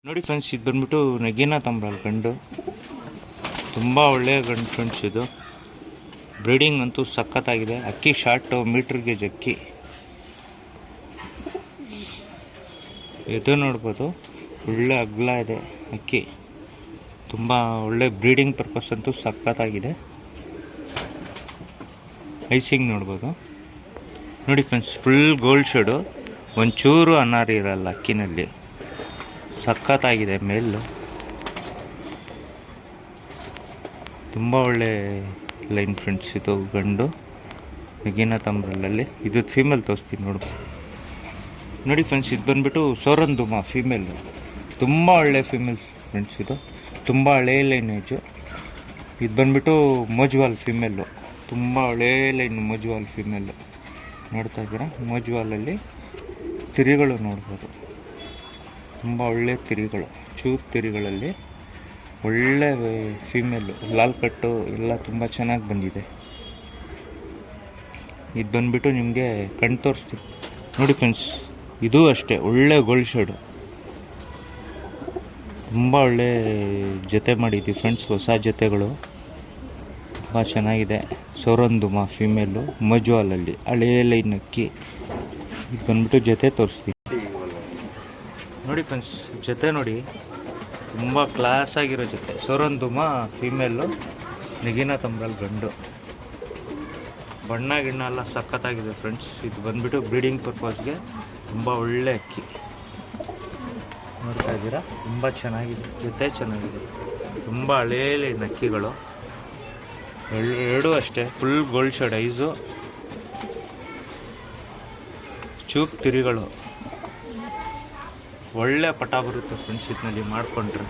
ನೋಡಿ ಫ್ರೆಂಡ್ಸ್, ಇದು ಬಂದ್ಬಿಟ್ಟು ನಗೀನಾ ತಾಮ್ರಾಲ್ ಗಂಡು. ತುಂಬ ಒಳ್ಳೆಯ ಗಂಡು ಫ್ರೆಂಡ್ಸ್. ಇದು ಬ್ರೀಡಿಂಗ್ ಅಂತೂ ಸಖತ್ತಾಗಿದೆ. ಅಕ್ಕಿ ಶಾರ್ಟ್ ಮೀಟ್ರ್ ಗೇಜ್ ಅಕ್ಕಿ. ಇದು ನೋಡ್ಬೋದು, ಒಳ್ಳೆ ಅಗಲ ಇದೆ ಅಕ್ಕಿ. ತುಂಬ ಒಳ್ಳೆ ಬ್ರೀಡಿಂಗ್ ಪರ್ಪಸ್ ಅಂತೂ ಸಖತ್ತಾಗಿದೆ. ಐಸಿಂಗ್ ನೋಡ್ಬೋದು. ನೋಡಿ ಫ್ರೆಂಡ್ಸ್, ಫುಲ್ ಗೋಲ್ಡ್ ಶೇಡು, ಒಂಚೂರು ಅನಾರಿ ಇರಲ್ಲ ಅಕ್ಕಿನಲ್ಲಿ. ಸಖತ್ತಾಗಿದೆ ಮೇಲು. ತುಂಬ ಒಳ್ಳೆ ಲೈನ್ ಫ್ರೆಂಡ್ಸ್. ಇದು ಗಂಡು ನಗೀನಾ ತಾಮ್ರಲ್ಲಲ್ಲಿ. ಇದು ಫೀಮೇಲ್ ತೋರಿಸ್ತೀನಿ ನೋಡ್ಬೋದು. ನೋಡಿ ಫ್ರೆಂಡ್ಸ್, ಇದು ಬಂದ್ಬಿಟ್ಟು ಸೋರಂದುಮಾ ಫೀಮೇಲು. ತುಂಬ ಒಳ್ಳೆ ಫೀಮೇಲ್ ಫ್ರೆಂಡ್ಸ್. ಇದು ತುಂಬ ಹಳೇ ಲೈನೇಜು. ಇದು ಬಂದ್ಬಿಟ್ಟು ಮೋಜ್ವಾಲ್ ಫೀಮೇಲು. ತುಂಬ ಹಳೇ ಲೈನ್ ಮೋಜ್ವಾಲ್ ಫೀಮೇಲು. ನೋಡ್ತಾ ಇದ್ದೀರಾ, ಮೋಜ್ವಾಲಲ್ಲಿ ತಿರಿಗಳು ನೋಡ್ಬೋದು. ತುಂಬ ಒಳ್ಳೆ ತಿರಿಗಳು, ಚೂಪ್ ತಿರಿಗಳಲ್ಲಿ ಒಳ್ಳೆ ಫೀಮೇಲು. ಲಾಲ್ ಕಟ್ಟು ಎಲ್ಲ ತುಂಬ ಚೆನ್ನಾಗಿ ಬಂದಿದೆ. ಇದು ಬಂದ್ಬಿಟ್ಟು ನಿಮಗೆ ಕಣ್ಣು ತೋರಿಸ್ತೀನಿ ನೋಡಿ ಫ್ರೆಂಡ್ಸ್. ಇದು ಅಷ್ಟೇ ಒಳ್ಳೆ ಗೋಲ್ಡ್ ಶೇಡು. ತುಂಬ ಒಳ್ಳೆ ಜೊತೆ ಮಾಡಿದ್ದೀವಿ ಫ್ರೆಂಡ್ಸ್, ಹೊಸ ಜೊತೆಗಳು. ತುಂಬ ಚೆನ್ನಾಗಿದೆ. ಸೋರಂದುಮಾ ಫೀಮೇಲು, ಮಜುವಾಲಲ್ಲಿ ಹಳೇ ಲೈನ್ ಅಕ್ಕಿ. ಇದು ಬಂದ್ಬಿಟ್ಟು ಜೊತೆ ತೋರಿಸ್ತೀನಿ ನೋಡಿ ಫ್ರೆಂಡ್ಸ್. ಜೊತೆ ನೋಡಿ, ತುಂಬ ಕ್ಲಾಸ್ ಆಗಿರೋ ಜೊತೆ. ಸೋರಂದುಮಾ ಫೀಮೇಲು, ನಗೀನಾ ತಾಮ್ರಾಲ್ ಗಂಡು. ಬಣ್ಣ ಗಿಣ್ಣ ಎಲ್ಲ ಸಖತ್ತಾಗಿದೆ ಫ್ರೆಂಡ್ಸ್. ಇದು ಬಂದ್ಬಿಟ್ಟು ಬ್ರೀಡಿಂಗ್ ಪರ್ಪಸ್ಗೆ ತುಂಬ ಒಳ್ಳೆ ಅಕ್ಕಿ. ನೋಡ್ತಾ ಇದ್ದೀರಾ, ತುಂಬ ಚೆನ್ನಾಗಿದೆ. ಜೊತೆ ಚೆನ್ನಾಗಿದೆ. ತುಂಬ ಹಳೇ ಲೈನ್ ಅಕ್ಕಿಗಳು ಎರಡೂ ಅಷ್ಟೇ. ಫುಲ್ ಗೋಲ್ಡ್ ಶೇಡ್ ಐಸು, ಚೂಪ್ ತಿರಿಗಳು. ಒಳ್ಳೆ ಪಟ ಬರುತ್ತೆ ಫ್ರೆಂಡ್ಸ್ ಇದರಲ್ಲಿ ಮಾಡಿಕೊಂಡ್ರೆ.